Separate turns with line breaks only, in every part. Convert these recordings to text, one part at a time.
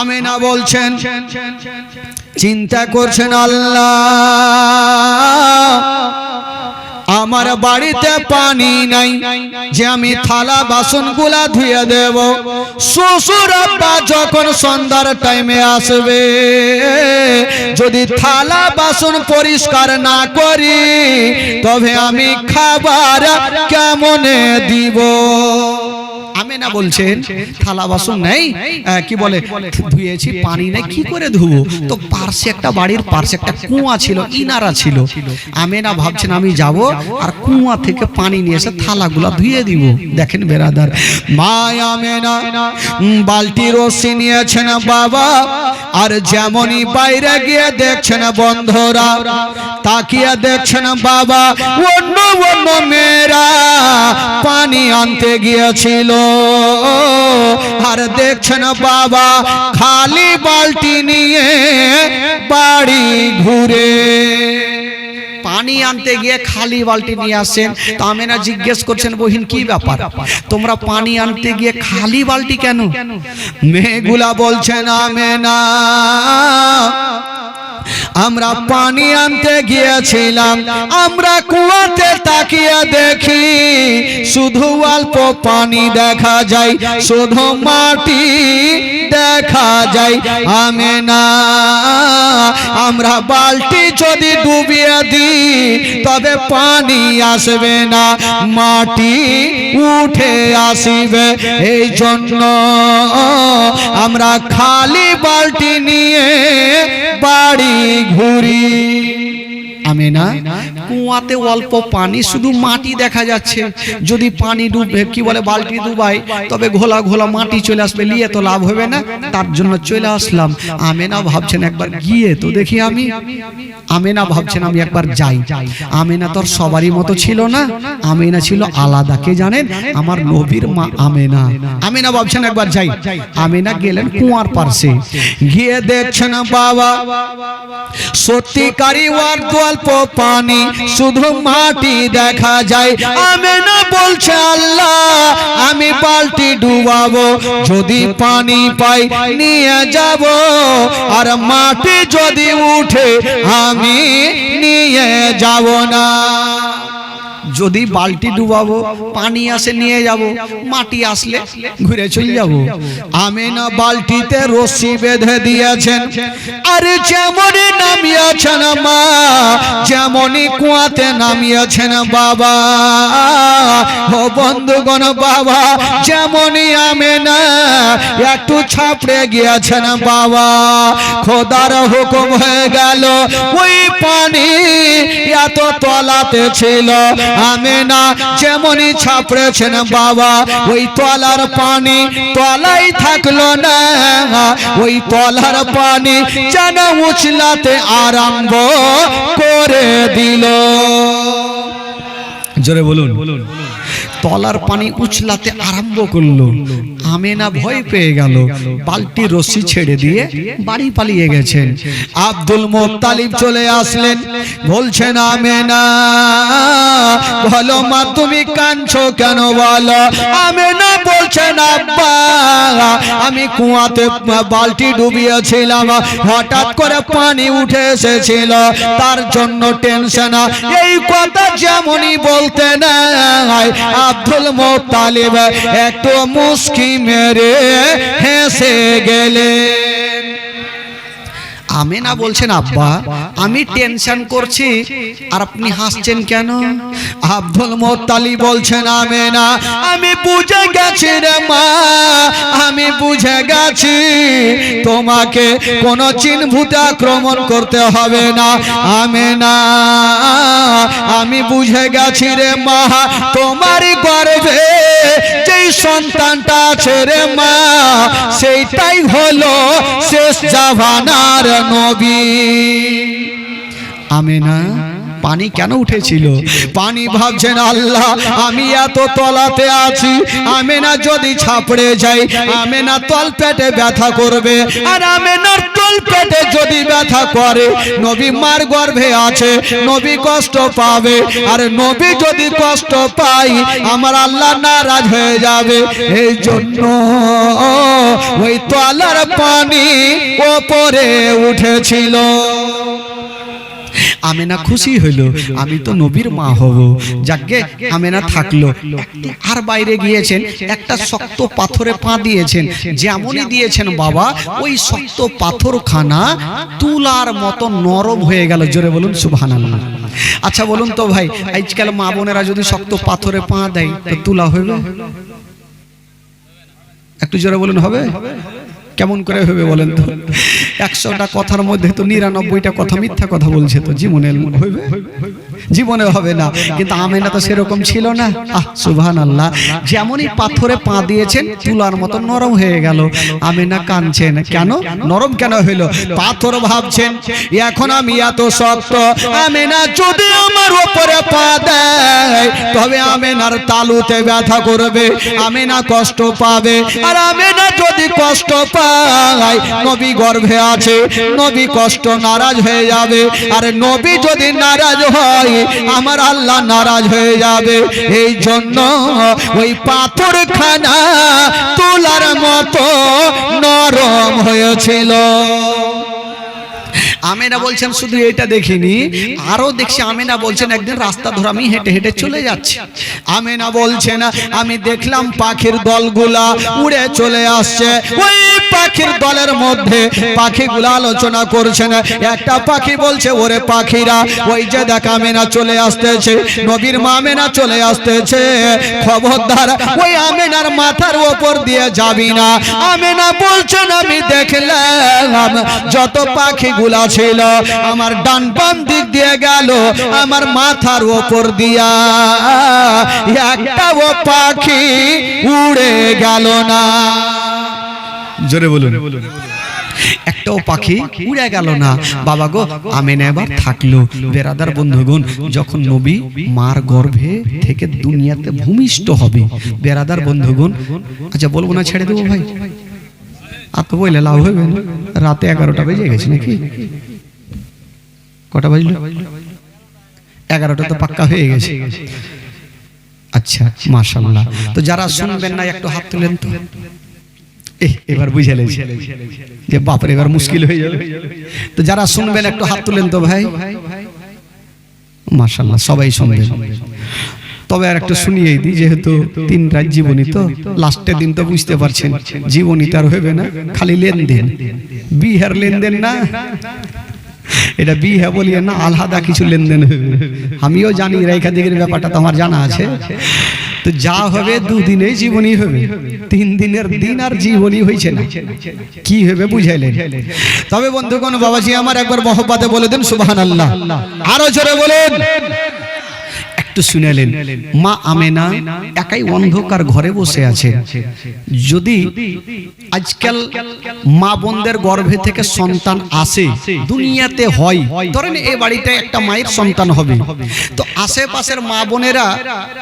আমেনা বলছেন, চিন্তা করছেন আল্লাহ আমার বাড়িতে পানি নাই যে আমি থালা বাসনগুলা ধুয়ে দেব। শ্বশুর আব্বা যখন সন্ধ্যার টাইমে আসবে, যদি থালা বাসন পরিষ্কার না করি তবে আমি খাবার কেমনে দিব? আমেনা বলছেন থালা বাসন নেই, কি বলে ধুয়েছি, পানি নেই, কি করে ধুবো? তো পার্শ্বে একটা বাড়ির পার্শ্বে একটা কুয়া ছিল, ইনারা ছিল। আমেনা ভাবছেন আমি যাব আর কুয়া থেকে পানি নিয়ে এসে থালাগুলা ধুয়ে দিব। দেখেন বেরাদার, মা আমেনা বালতি রশি নিয়েছেন বাবা, আর যেমনই বাইরে গিয়ে দেখছেন বন্ধুরা তাকিয়ে দেখছেন বাবা অন্য অন্য মেয়েরা পানি আনতে গিয়েছিল, আর দেখছেন বাবা খালি বালতি নিয়ে বাড়ি ঘুরে। পানি আনতে গিয়ে খালি বালতি নিয়ে আসেন। তো আমেনা জিজ্ঞেস করছেন, বহিন কি ব্যাপার, তোমরা পানি আনতে গিয়ে খালি বালতি কেন? মেয়েগুলা বলছেন, আমেনা আমরা পানি আনতে গিয়েছিলাম, আমরা কুয়াতে তাকিয়ে দেখি শুধু অল্প পানি দেখা যায়, শুধু মাটি দেখা যায়। আমেনা আমরা বালতি যদি ডুবিয়ে দিই তবে পানি আসবে না, মাটি উঠে আসবে, এই জন্য আমরা খালি বালতি নিয়ে বাড়ি ঘুরি। আমেনা কুয়াতে অল্প পানি, শুধু মাটি দেখা যাচ্ছে, যদি পানি ডুবে কি বলে বালতি ডুবাই তবে ঘোলা ঘোলা মাটি চলে আসবে, নিয়ে তো লাভ হবে না, তার জন্য চলে আসলাম। আমেনা ভাবছেন একবার গিয়ে তো দেখি আমি। আমেনা ভাবছেন আমি একবার যাই। আমেনা তোর সবারই মতো ছিল না, আমেনা ছিল আলাদা। কে জানেন? আমার নবীর মা আমেনা। আমেনা ভাবছেন একবার যাই। আমেনা গেলেন কুয়ার পাশে, গিয়ে দেখছেন বাবা সত্যিকারই অল্প পানি, শুধু মাটি দেখা যায়। আমেনা বলছে আল্লাহ আমি বালতি ডুবাবো, যদি পানি পাই নিয়ে যাব, আর মাটি যদি উঠে আমি নিয়ে যাব না। যদি বালতি ডুবাবো পানি আসে নিয়ে যাব, মাটি আসলে ঘুরে চলে যাব। আমেনা বালতিতে রশি বেঁধে দিয়েছেন, আরে যেমনই নামিয়েছেন মা, যেমনই কুয়াতে নামিয়েছেন বাবা, ও বন্ধুগণ বাবা যেমনই আমেনা একটু ছাপড়ে গিয়েছেন বাবা, খোদার হুকুম হয়ে গেল ওই পানি এত তলাতে ছিল। আমেনা যেমনই ছাপড়েছেন বাবা, ওই তলার পানি তলাই থাকলো না, ওই তলার পানি যেন উছলাতে আরম্ভ করে দিল। জোরে বলুন। তলার পানি উছলাতে আরম্ভ করলো। আমেনা ভয় পেয়ে গেল, বালতি রশি ছেড়ে দিয়ে বাড়ি পালিয়ে গেছেন। আব্দুল মুত্তালিব চলে আসলেন, বলছেন আমেনা বলো মা তুমি কাঁদছো কেন বলো? আমেনা বলছেন আব্বা আমি কুয়াতে বালতি ডুবিয়েছিলাম, হঠাৎ করে পানি উঠে এসেছিল, তার জন্য টেনশন। এই কথা যেমনই বলতে নাই আব্দুল মুত্তালিব একটু মুস্কি মেরে হেসে গেলেন। আমেনা বলছেন আব্বা আমি টেনশন করছি আর আপনি হাসছেন কেন? আব্দুল মুত্তালিব বলছেন আমেনা আমি বুঝে গেছি রে মা, আমি বুঝে গেছি তোমাকে কোন চিহ্নভূত আক্রমণ করতে হবে না। আমেনা আমি বুঝে গেছি রে মা, তোমারই গর্ভে যেই সন্তানটা আছে রে মা, সেইটাই হলো শেষ জামানার নবী। আমেনা পানি কেন উঠেছিল? পানি ভাবছেন আল্লাহ আমি এত তলাতে আছি, আমেনা যদি ছাপড়ে যাই আমেনা তল পেটে ব্যথা করবে, আর আমেনার তল পেটে যদি ব্যথা করে নবী মার গর্ভে আছে, নবী কষ্ট পাবে, আর নবী যদি কষ্ট পাই আমার আল্লাহ নারাজ হয়ে যাবে। এই জন্য ওই তলার পানি ওপরে উঠেছিল। আমেনা খুশি হইল, আমি তো নবীর মা হব। যাকে আমেনা থাকলো, আর বাইরে গিয়েছেন একটা শক্ত পাথরে পা দিয়েছেন, যেমনই দিয়েছেন বাবা ওই শক্ত পাথরখানা তুলার মতো নরম হয়ে গেল। জোরে বলুন সুবহানাল্লাহ। আচ্ছা বলুন তো ভাই, আজকাল মা বোনেরা যদি শক্ত পাথরে পা দেয় তো তুলা হবে? একটু জোরে বলুন হবে? কেমন করে হবে বলেন তো? 100টা কথার মধ্যে তো 99টা কথা মিথ্যা কথা বলছে, তো জীবনে হইবে? জীবনে হবে না। কিন্তু আমেনা তো সেরকম ছিল না। সুবহানাল্লাহ। যেমনই পাথরে পা দিয়েছেন তুলার মতো নরম হয়ে গেল। আমেনা কাঁদছেন, কেন নরম কেন হইল? পাথর ভাবছেন এখন আমি এত শক্ত, আমেনা যদি আমার উপরে পা দেয় তবে আমেনার তালুতে ব্যথা করবে, আমেনা কষ্ট পাবে, আর আমেনা যদি কষ্ট পায় নবী গর্ভে আছে, নবী কষ্ট নারাজ হয়ে যাবে, আর নবী যদি নারাজ হয় আমার আল্লাহ নারাজ হয়ে যাবে। এই জন্য ওই পাথরখানা তুলার মতো নরম হয়েছিল। আমেনা বলছেন শুধু এটা দেখিনি, আরো দেখছি আমেনা বলছেন একদিন রাস্তা ধরে আমি হেঁটে হেঁটে চলে যাচ্ছি। আমেনা বলছেন আমি দেখলাম পাখির দলগুলা উড়ে চলে আসছে। ওই পাখির দলের মধ্যে পাখিগুলা আলোচনা করছেন। একটা পাখি বলছে ওরে পাখিরা ওই যে দেখ আমেনা চলে আসতেছে, নবীর মা আমেনা চলে আসতেছে, খবরদার ওই আমেনার মাথার উপর দিয়ে যাবি না। আমেনা বলছেন আমি দেখলাম যত পাখিগুলা ছিল আমার ডান বাম দিক দিয়ে গেল, আমার মাথার উপর দিয়া একটাও পাখি উড়ে গেল না। জোরে বলুন। একটাও পাখি উড়ে গেল না। বাবা গো আমেনা এবার থাকলো। বেরাদার বন্ধুগণ, যখন নবী মার গর্ভে থেকে দুনিয়াতে ভূমিষ্ঠ হবে, বেরাদার বন্ধুগণ, আচ্ছা বলবো না ছেড়ে দেবো ভাই? আর তো বললে লাভ হবে না। রাতে 11টা বেজে গেছে নাকি? কটা বাজলো? 11টা তো পাক্কা হয়ে গেছে। আচ্ছা মাশাআল্লাহ। তো যারা শুনবেন না একটু হাত তুলেন তো। এবার বুঝালেন যে বাপরে এবার মুশকিল হয়ে যাবে। তো যারা শুনবেন একটু হাত তুলেন তো ভাই। মাশাআল্লাহ সবাই শুনবেন। তবে আর একটু শুনিয়ে দিই, যেহেতু 3 রাত জীবনী, তো লাস্টের দিন তো বুঝতে পারছেন জীবনী তার হবে না, খালি লেনদেন, বিহার লেনদেন না, এটা বিহা বলিয়ে না, আলাদা কিছু লেনদেন হবে। আমিও জানি রেখা দিকের ব্যাপারটা তো আমার জানা আছে। তো যা হবে 2 দিনে জীবনী হবে, 3 দিনের দিন আর জীবনী হয়েছে না, কি হবে বুঝাইলেন? তবে বন্ধুগণ বাবাজি আমার একবার মহব্বতে বলে দেন সুবহানাল্লাহ, আরো জোরে বলেন। একটু শুনেলেন মা আমেনা একাই অন্ধকার ঘরে বসে আছে। যদি আজকাল মা বোনদের গর্ভে থেকে সন্তান আসে দুনিয়াতে হয়, ধরেন এই বাড়িতে একটা মায়ের সন্তান হবে, তো আশেপাশের মা বোনেরা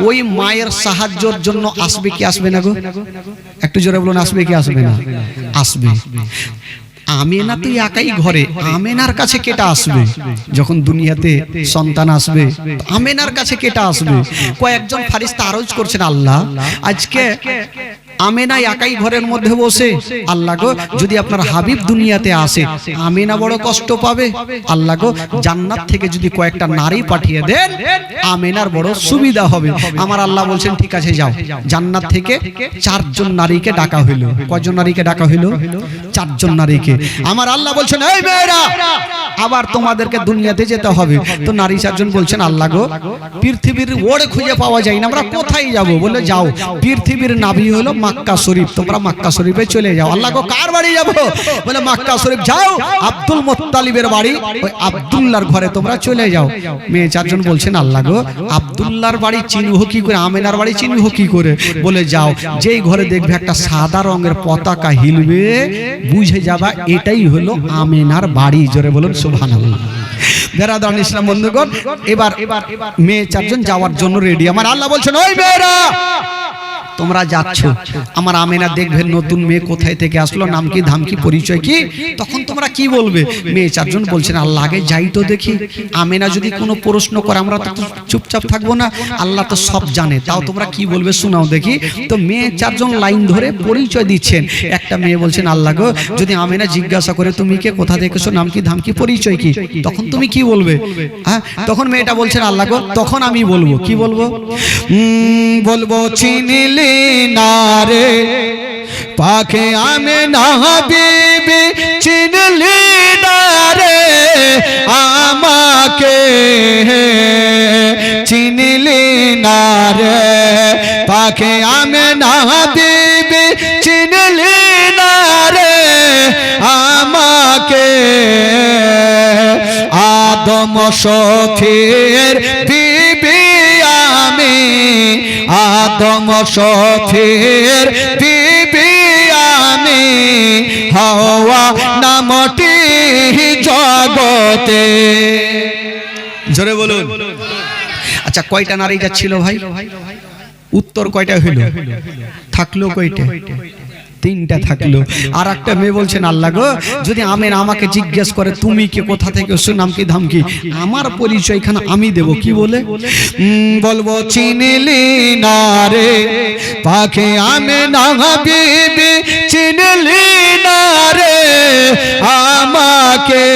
ওই মায়ের সাহায্যের জন্য আসবে কি আসবে না গো? একটু জোরে বলুন, আসবে কি আসবে না? আসবে। আমেনা তো একাই ঘরে, আমেনার কাছে কেটা আসবে? যখন দুনিয়াতে সন্তান আসবে আমেনার কাছে কেটা আসবে? কয়েকজন ফারিস্তা আরজ করছেন আল্লাহ আজকে আমেনা একাই ঘরের মধ্যে বসে, আল্লাহ গো যদি আপনার হাবিব দুনিয়াতে আসে আমেনা বড় কষ্ট পাবে, আল্লাহ গো জান্নাত থেকে যদি কয়েকটা নারী পাঠিয়ে দেন আমেনার বড় সুবিধা হবে। আমার আল্লাহ বলছেন ঠিক আছে যাও। জান্নাত থেকে 4 জন নারীকে ডাকা হইল। কয়জন নারীকে ডাকা হইল? 4 জন নারীকে। আমার আল্লাহ বলছেন এই মেয়েরা আবার তোমাদেরকে দুনিয়াতে যেতে হবে। তো নারী 4 জন বলছেন আল্লাহ গো পৃথিবীর ওড় খুঁজে পাওয়া যায় না, আমরা কোথায় যাব? বলে যাও পৃথিবীর নাভি হলো মক্কা শরীফ, তোমরা মক্কা শরীফে চলে যাও। আল্লাহ গো কার বাড়ি যাব? বলে মক্কা শরীফ যাও, আব্দুল মুত্তালিবের বাড়ি ওই আব্দুল্লাহর ঘরে তোমরা চলে যাও। মেয়ে চারজন বলছেন আল্লাহ গো আব্দুল্লাহর বাড়ি চিনব কি করে, আমেনার বাড়ি চিনব কি করে? বলে যাও, যেই ঘরে দেখবে একটা সাদা রঙের পতাকা হিলবে বুঝে যাবা এটাই হলো আমেনার বাড়ি। জোরে বলুন সুবহানাল্লাহ। বেরাদান ইসলাম বন্ধুগণ, এবার মেয়ে চারজন যাওয়ার জন্য রেডি। আমার আল্লাহ বলছেন ওই মেয়েরা তোমরা যাচ্ছ, আমার আমেনা দেখবে নতুন মেয়ে কোথায় থেকে আসলো, নাম কি ধাম কি পরিচয় কি, তখন তোমরা কি বলবে? মেয়ে চারজন বলছেন আল্লাহ আগে যাই তো দেখি, আমেনা যদি কোনো প্রশ্ন করে আমরা তো চুপচাপ থাকবো না, আল্লাহ তো সব জানে, তাও তোমরা কি বলবে শোনাও দেখি। তো মেয়ে চারজন লাইন ধরে পরিচয় দিচ্ছেন। একটা মেয়ে বলছেন আল্লাহ গো যদি আমেনা জিজ্ঞাসা করে তুমি কে, কোথা থেকে এসো, নাম কি ধাম কি পরিচয় কি, তখন তুমি কি বলবে? হ্যাঁ, তখন মেয়েটা বলছেন আল্লাহ গো তখন আমি বলবো কি বলবো? বলবো চিনিলে নারে পাখে আমেনা বিবি, চিনলি নারে আমাকে, চিনলি নারে পাখে আমেনা বিবি, চিনলি নারে আমাকে। আদম শফির বিবি আমি, আদম শফির বিবি আমি, হাওয়া নামটি জগতে। জোরে বলুন। আচ্ছা কয়টা নারী যাচ্ছিল ভাই? উত্তর কয়টা হইল? থাকলো কয়টা? তিনটা থাকলো। আর একটা মেয়ে বলছেন আল্লাহ গো যদি আমেনা আমাকে জিজ্ঞেস করে তুমি কে, কোথা থেকে এসো, নাম কি ধাম কি, আমার পরিচয় এখানে আমি দেব কি বলে? বলবো চিনলি না রে পাখি আমেনা বিবি, চিনলি না রে আমাকে,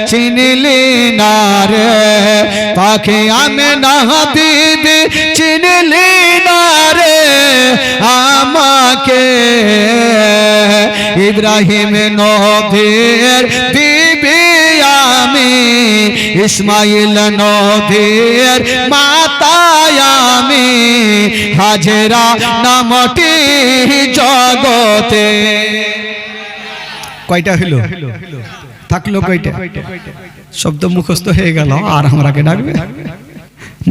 চিনলি না রে পাখি আমেনা বিবি, চিনলি না রে আমাকে। ইব্রাহিম নবীর বিবি আমি, ইসমাইল নবীর মাতা আমি, হাজেরা নামটি জগতে। কয়টা হলো? থাকলো কয়টা? শব্দ মুখস্থ হয়ে গেল। আর আমরাকে ডাকবে,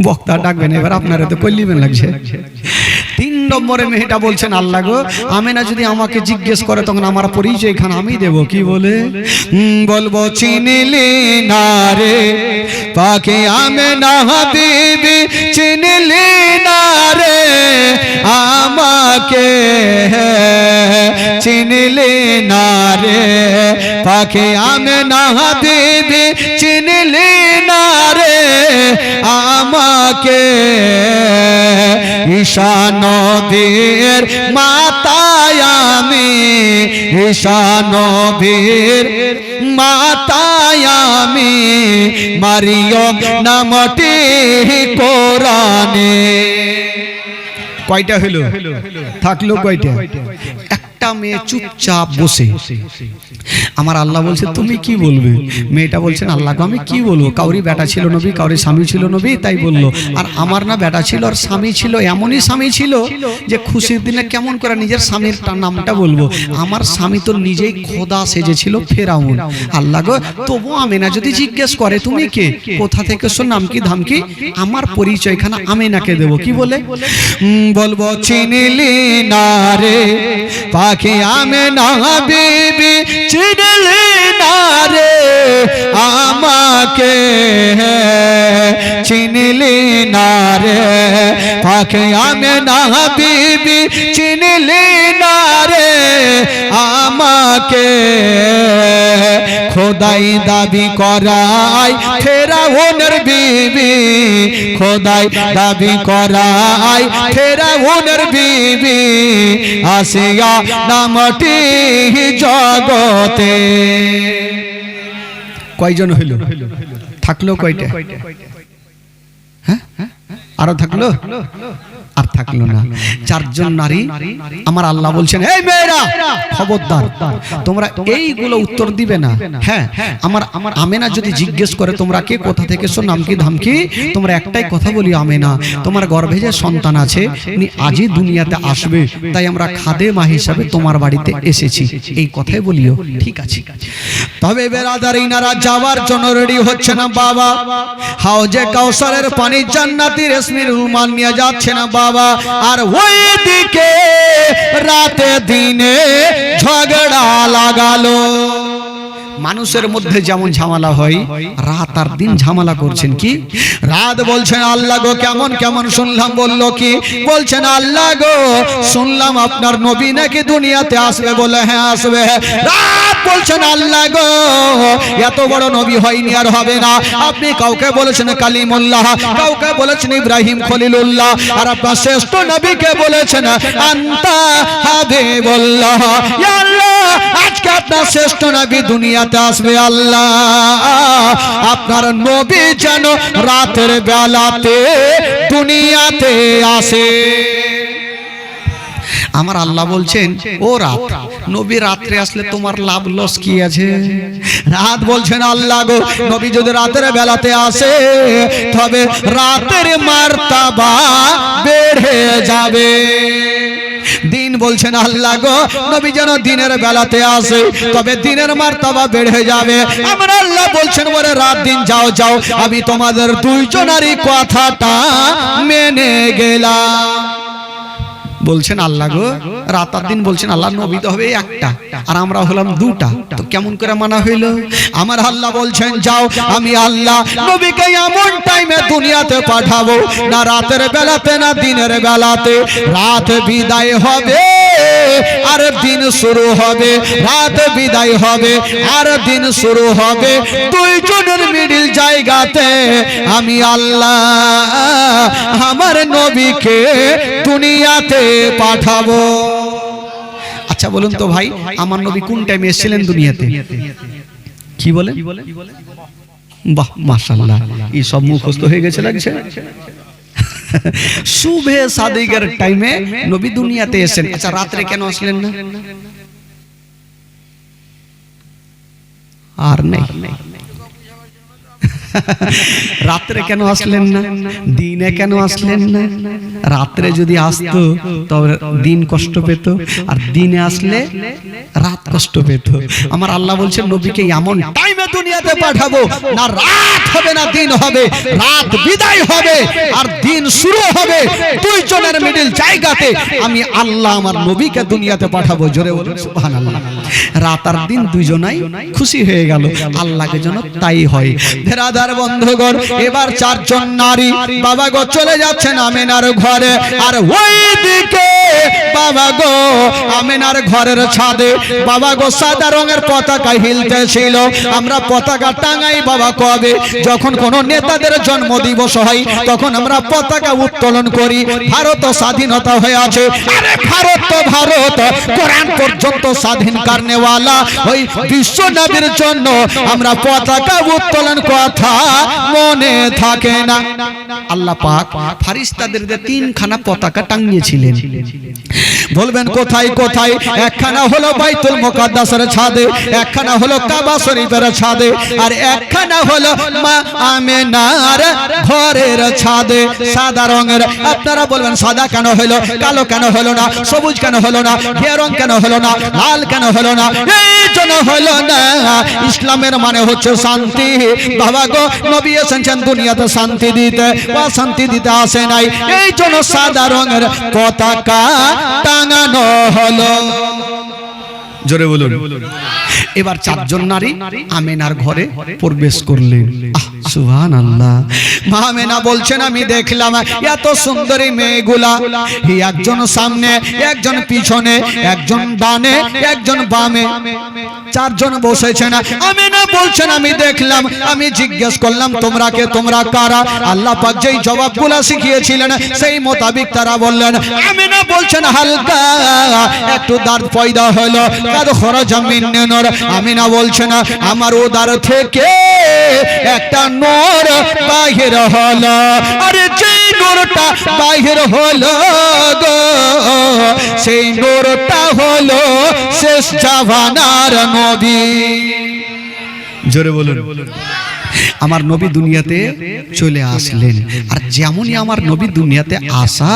বক্তা ডাকবেন, এবার আপনারা তো কল্লিবেন লাগছে। 3 নম্বরে মেয়েটা বলছেন আল্লাহ গো আমেনা যদি আমাকে জিজ্ঞেস করে তখন আমার পরিচয় এখানে আমি দেব কি বলে? বলবো চিনলি না রে পাখি আমেনা বিবি, চিনলি না রে আমাকে, চিনলি না রে পাখি আমেনা বিবি, চিনলি না রে আমাকে। ঈশা নবীর মাতা আমি, ঈশা নবীর মাতা আমি, মারিয়ম নামটি কোরআনে। কয়টা হলো? থাকলো কয়টা? একটা মেয়ে চুপচাপ বসে। আমার আল্লাহ বলছে তুমি কি বলবে? মেয়েটা বলছেন আল্লাহ আমি কি বলবো, কাউরি বেটা ছিল নবী, কাউরি স্বামী ছিল নবী, তাই বললো। আর আমার না বেটা ছিল আর স্বামী ছিল, এমনই স্বামী ছিল যে খুশির দিনে কেমন করে নিজের স্বামীর নামটা বলবো। আমার স্বামী তো নিজেই খোদা সেজেছিল ফেরাউন। আল্লাহ গো তবু আমেনা যদি জিজ্ঞেস করে তুমি কে, কোথা থেকে এসো, নাম কি ধাম কি, আমার পরিচয় এখানে আমেনাকে দেব কি বলে? বলবো চিনলি না রে পাখি আমেনা বিবি, চিনলি না রে আমাকে, চিনলি না রে পাখি আমেনা বিবি, চিনলি না রে আমাকে। খোদাই দাবি করাই ফেরাউনের বিবি, খোদাই দাবি করাই ফেরাউনের বিবি, আসিয়া নামটি জগতে। কয়জন হইল? থাকলো কয়টা? হ্যাঁ আরো থাকলো? আর থাকলো না। চারজন নারী আমার আল্লাহ বলছেন, এই মেয়েরা খবরদার, তোমরা এইগুলো উত্তর দিবে না। হ্যাঁ, আমার আমেনা যদি জিজ্ঞেস করে তোমরা কে, কোথা থেকে এসো, নাম কি ধাম কি, তোমরা একটাই কথা বলি, আমেনা তোমার গর্ভে যে সন্তান আছে উনি আজই দুনিয়াতে আসবে, তাই আমরা খাদেমা হিসাবে তোমার বাড়িতে এসেছি, এই কথাই বলিও। ঠিক আছে। তবে বেরাদার ইনারা যাওয়ার জন্য রেডি হচ্ছে না বাবা। হাউজে কাউসারের পানি জান্নাতি রেশমির রুমাল নিয়ে যাচ্ছে না বাবা। আর ওই দিকে রাতে দিনে ঝগড়া লাগালো। মানুষের মধ্যে যেমন ঝামেলা হয়, রাত আর দিন ঝামেলা করছেন। কি রাত বলছেন, আল্লাহ গো কেমন কেমন শুনলাম। বলল কি? বলছেন, আল্লাহ গো শুনলাম আপনার নবী নাকি দুনিয়াতে আসবে। বলে হ্যাঁ আসবে। রাত বলছেন, আল্লাহ গো এত বড় নবী হয়নি, আর হবে না। আপনি কাউকে বলেছেন কালিমুল্লাহ, কাউকে বলেছেন ইব্রাহিম খলিলুল্লাহ, আর আপনার শ্রেষ্ঠ নবীকে বলেছেন আনতা হাবিবুল্লাহ। ইয়া আল্লাহ আজকে আপনার শ্রেষ্ঠ নবী দুনিয়াতে আসবে। আল্লাহ আপনার নবী যেন রাতের বেলাতে দুনিয়াতে আসে। আমার আল্লাহ বলছেন, ও রাত, নবী রাত্রে আসলে তোমার লাভ লস কি আছে? রাত বলছেন, আল্লাহ গো নবী যদি রাতের বেলাতে আসে তবে রাতের মার্তাবা বেড়ে যাবে। দিন বলছেন, আল্লাহ গো নবী যেন দিনের বেলাতে আসে তবে দিনের মার্তাবা বেড়ে যাবে। আমার আল্লাহ বলছেন, ওরে রাত দিন যাও যাও, আমি তোমাদের দুইজনেরই কথাটা মেনে গেলাম। বলছেন আল্লাহ গো রাত আর দিন, বলছেন আল্লাহ নবী তো হবে একটা আর আমরা হলাম দুটা, তো কেমন করে মানা হইল? আমার আল্লাহ বলছেন, যাও আমি আল্লাহ নবীকে এমন টাইমে দুনিয়াতে পাঠাবো, না রাতের বেলাতে না দিনের বেলাতে। রাত বিদায় হবে আর দিন শুরু হবে, রাত বিদায় হবে আর দিন শুরু হবে। দুইজনের মিডিল জায়গাতে আমি আল্লাহ আমার নবীকে দুনিয়াতে পাঠাবো। আচ্ছা বলুন তো ভাই, আমার নবী কোন টাইমে এসেছিলেন দুনিয়াতে? কি বলেন? বাহ মাশাআল্লাহ, এই সব মুখস্থ হয়ে গেছে লাগছে। সুবহে সাদিকের টাইমে নবী দুনিয়াতে এসেছেন। আচ্ছা রাত্রে কেন আসলেন না? আর নেই। রাত্রে কেন আসলেন না? দিনে কেন আসলেন না? রাত্রে যদি আসতো তবে দিন কষ্ট পেত, আর দিনে আসলে রাত কষ্ট পেত। আমার আল্লাহ বলছেন, নবীকে এমন টাইমে দুনিয়াতে পাঠাবো, না রাত হবে না দিন হবে, রাত বিদায় হবে আর দিন শুরু হবে। দুইজনের মিডিল জায়গাতে আমি আল্লাহ আমার নবীকে দুনিয়াতে পাঠাবো। জোরে বলুন সুবহানাল্লাহ। রাত আর দিন দুইজনাই খুশি হয়ে গেল, আল্লাহকে যেন তাই হয়। বেরাদার বন্ধুগণ, এবার চারজন নারী বাবা গো চলে যাচ্ছেন আমেনার ঘরে। আর ওই দিকে বাবা গো আমেনার ঘরের ছাদে বাবা গো সাদা রঙের পতাকা হিলতেছিল। আমরা পতাকা টাঙাই বাবা কবে? যখন কোন নেতাদের জন্মদিবস হয় তখন আমরা পতাকা উত্তোলন করি। ভারত স্বাধীনতা হয়ে আছে, আরে ভারত তো ভারত, কোরআন পর্যন্ত স্বাধীন কারনেওয়ালা ওই বিশ্ব নবীর জন্য আমরা পতাকা উত্তোলন কথা মনে থাকে না। আল্লাহ পাক ফেরেশতাদের তিনখানা পতাকা টাঙিয়েছিলেন। বলবেন কোথায় কোথায়? একখানা হলো বাইতুল মুকাদ্দাসের ছাদে, একখানা হলো কাবা শরীফের ছাদে, আর একখানা হলো মা আমেনার ঘরের ছাদে। সাদা রঙের। আপনারা বলবেন সাদা কেন হলো, কালো কেন হলো না, সবুজ কেন হলো না, ঘিয়া রং কেন হলো না, লাল কেন হলো না? এই জন্য হলো না, ইসলামের মানে হচ্ছে শান্তি। বাবা গো নবী এসেছেন দুনিয়াতে শান্তি দিতে, অশান্তি দিতে আসে নাই। এই জন্য সাদা রঙের পতাকা টাঙানো হলো। জোরে বলুন। এবার চারজন নারী আমেনার ঘরে প্রবেশ করলেন। সুবহানাল্লাহ। মা আমেনা বলছেন, আমি দেখলাম এত সুন্দরী মেয়েগুলা, একজন সামনে, একজন পিছনে, একজন ডানে, একজন বামে, চারজন বসেছেন। আমেনা বলছেন, আমি দেখলাম, আমি জিজ্ঞেস করলাম তোমরা কে, তোমরা কারা? আল্লাহ পাক যেই জবাবগুলা শিখিয়েছিলেন সেই মোতাবিক তারা বললেন। আমেনা বলছেন, হালকা একটু দাঁত পয়দা হলো, কাদ খরাজা মিন নূর। আমেনা বলছেন, আমার উদার থেকে একটা নূর বাহির হলো আরে যে নূরটা বাহির হলো গো সেই নূরটা হলো শেষ জামানার নবী জোরে বলুন আমার নবী দুনিয়াতে চলে আসলেন আর যেমনই আমার নবী দুনিয়াতে আসা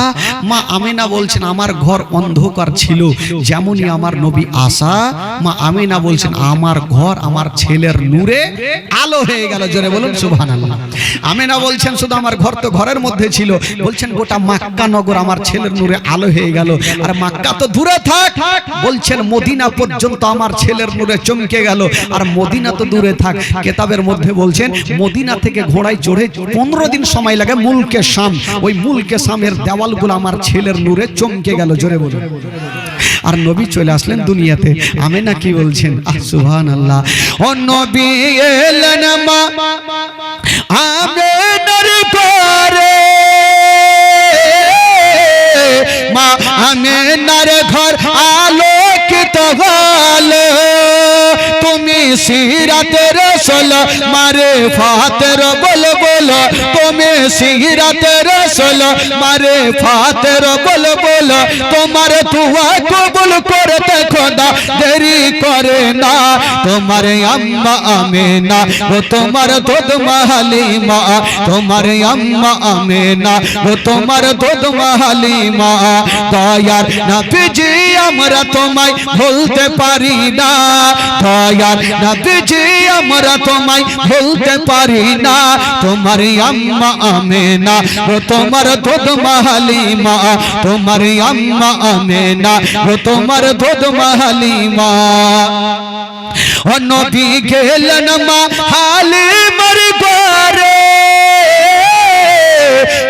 মা আমিনা বলছেন আমার ঘর অন্ধকার ছিল যেমনই আমার নবী আসা মা আমিনা বলছেন আমার ঘর আমার ছেলের নূরে আলো হয়ে গেল জোরে বলুন সুবহানাল্লাহ আমিনা বলছেন শুধু আমার ঘর তো ঘরের মধ্যে ছিল বলছেন গোটা মক্কা নগর আমার ছেলের নূরে আলো হয়ে গেল আর মক্কা তো দূরে থাক বলছেন মদিনা পর্যন্ত আমার ছেলের নূরে চমকে গেল আর মদিনা তো দূরে থাক কিতাবের মধ্যে বলছেন মদিনা থেকে ঘোড়ায় চড়ে 15 দিন সময় লাগে মুলকে শাম ওই মুলকে শামের দেওয়ালগুলো আমার ছেলের নূরে চমকে গেল জোরে বলুন আর নবী চলে আসলেন দুনিয়াতে আমিনা কি বলছেন সুবহানাল্লাহ ও নবী এলেন মা আমিনার ঘরে মা আমিনার ঘর আলোকিত হলো তুমি সিরাতের রসুল মারিফাতের বল বল তুমি সিরাতের রসুল মারিফাতের বল বল তোমার দুয়া কবুল করতে খোদা দেরি করে না তোমার আম্মা আমিনা ও তোমার দুধ হালিমা তোমার আম্মা আমিনা ও তোমার দুধ হালিমা দয়ার নবীজি আমরা তোমায় ভুলতে পারি না দয়ার নবীজি আমরা তোমায় ভুলতে পারি না তোমার আম্মা আমিনা ও তোমার দুধ হালিমা তোমার আম্মা আমিনা ও তোমার দুধ হালিমা ও নবী গেলেন মা হালিমার ঘরে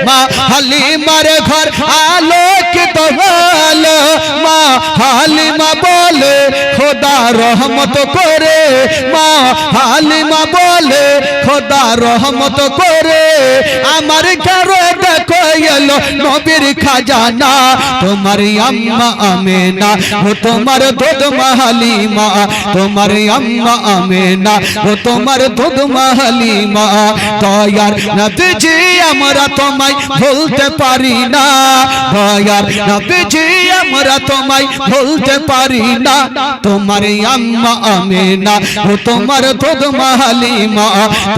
মা হালিমার ঘর আলোকিত হলো মা হালিমা বলে খোদা রহমত করে মা হালিমা বলে খোদা রহমত করে আমার ঘরে দেখো এলো নবীর খাজানা তোমার আম্মা আমিনা ও তোমার দুধ হালিমা তোমার আম্মা আমিনা ও তোমার দুধ হালিমা দয়ার নবীজি আমরা তোমায় ভুলতে পারি না দয়ার নবীজি আমরা তোমায় ভুলতে পারি না তোমার আম্মা আমিনা ও তোমার দুধ হালিমা